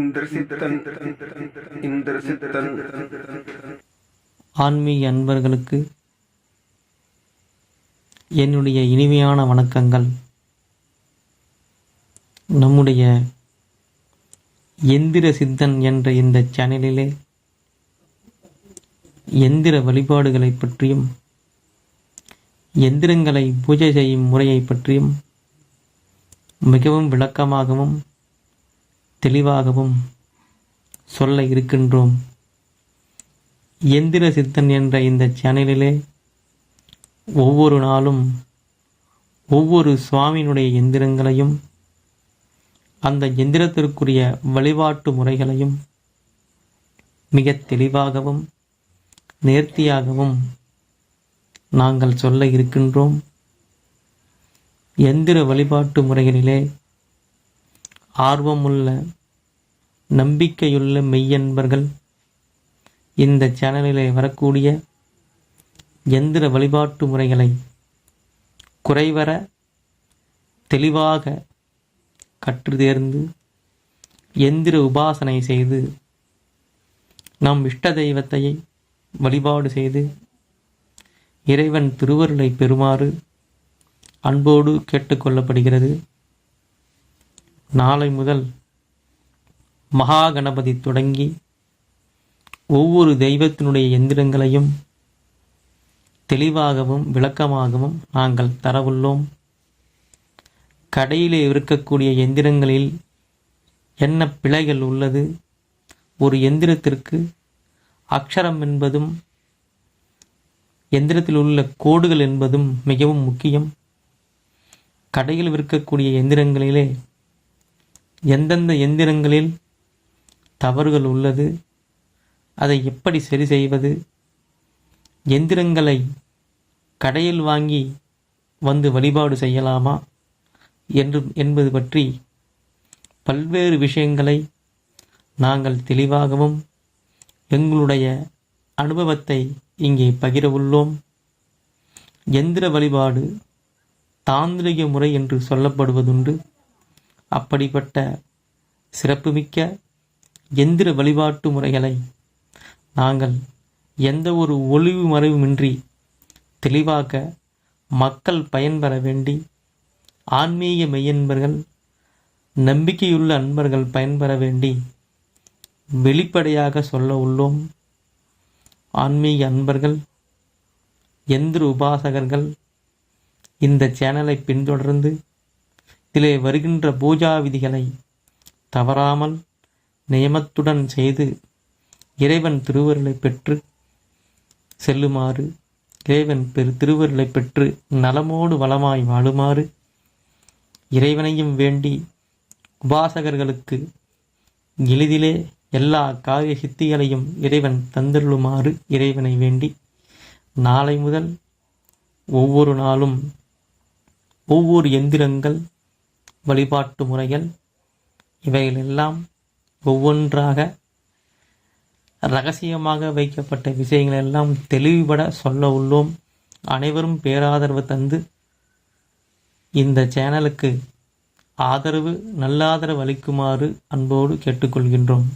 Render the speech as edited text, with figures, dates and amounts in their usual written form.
இந்திரசித்தன் ஆன்மீக அன்பர்களுக்கு என்னுடைய இனிமையான வணக்கங்கள். நம்முடைய எந்திர சித்தன் என்ற இந்த சேனலிலே எந்திர வழிபாடுகளை பற்றியும் எந்திரங்களை பூஜை செய்யும் முறையை பற்றியும் மிகவும் விளக்கமாகவும் தெளிவாகவும் சொல்ல இருக்கின்றோம். எந்திர சித்தன் என்ற இந்த சேனலிலே ஒவ்வொரு நாளும் ஒவ்வொரு சுவாமியினுடைய எந்திரங்களையும் அந்த எந்திரத்திற்குரிய வழிபாட்டு முறைகளையும் மிக தெளிவாகவும் நேர்த்தியாகவும் நாங்கள் சொல்ல இருக்கின்றோம். எந்திர வழிபாட்டு முறைகளிலே ஆர்வமுள்ள நம்பிக்கையுள்ள மெய்யன்பர்கள் இந்த சேனலிலே வரக்கூடிய எந்திர வழிபாட்டு முறைகளை குறைவர தெளிவாக கற்று தேர்ந்து எந்திர உபாசனை செய்து நம் இஷ்ட தெய்வத்தை வழிபாடு செய்து இறைவன் திருவருளை பெறுமாறு அன்போடு கேட்டுக்கொள்ளப்படுகிறது. நாளை முதல் மகா கணபதி தொடங்கி ஒவ்வொரு தெய்வத்தினுடைய எந்திரங்களையும் தெளிவாகவும் விளக்கமாகவும் நாங்கள் தரவுள்ளோம். கடையிலே இருக்கக்கூடிய எந்திரங்களில் என்ன பிழைகள் உள்ளது, ஒரு எந்திரத்திற்கு அக்ஷரம் என்பதும் எந்திரத்தில் உள்ள கோடுகள் என்பதும் மிகவும் முக்கியம். கடையில் விற்கக்கூடிய எந்திரங்களிலே எந்தெந்த எந்திரங்களில் தவறுகள் உள்ளது, அதை எப்படி சரி செய்வது, எந்திரங்களை கடையில் வாங்கி வந்து வழிபாடு செய்யலாமா என்பது பற்றி பல்வேறு விஷயங்களை நாங்கள் தெளிவாகவும் எங்களுடைய அனுபவத்தை இங்கே பகிர உள்ளோம். எந்திர வழிபாடு தாந்திரிக முறை என்று சொல்லப்படுவதுண்டு. அப்படிப்பட்ட சிறப்புமிக்க எந்திர வழிபாட்டு முறைகளை நாங்கள் எந்த ஒரு ஒளிவு மறைவுமின்றி தெளிவாக மக்கள் பயன்பெற வேண்டி ஆன்மீக மெய்யன்பர்கள் நம்பிக்கையுள்ள அன்பர்கள் பயன்பெற வேண்டி வெளிப்படையாக சொல்ல உள்ளோம். ஆன்மீக அன்பர்கள் எந்திர உபாசகர்கள் இந்த சேனலை பின்தொடர்ந்து இதிலே வருகின்ற பூஜா விதிகளை தவறாமல் நியமத்துடன் செய்து இறைவன் திருவருளை பெற்று செல்லுமாறு, இறைவன் திருவருளை பெற்று நலமோடு வளமாய் வாழுமாறு இறைவனையும் வேண்டி உபாசகர்களுக்கு எளிதிலே எல்லா காரிய சித்திகளையும் இறைவன் தந்தருளுமாறு இறைவனை வேண்டி நாளை முதல் ஒவ்வொரு நாளும் ஒவ்வொரு எந்திரங்கள் வழிபாட்டு முறைகள் இவைகளெல்லாம் ஒவ்வொன்றாக இரகசியமாக வைக்கப்பட்ட விஷயங்கள் எல்லாம் தெளிவுபட சொல்ல உள்ளோம். அனைவரும் பேராதரவு தந்து இந்த சேனலுக்கு நல்ல ஆதரவு அளிக்குமாறு அன்போடு கேட்டுக்கொள்கின்றோம்.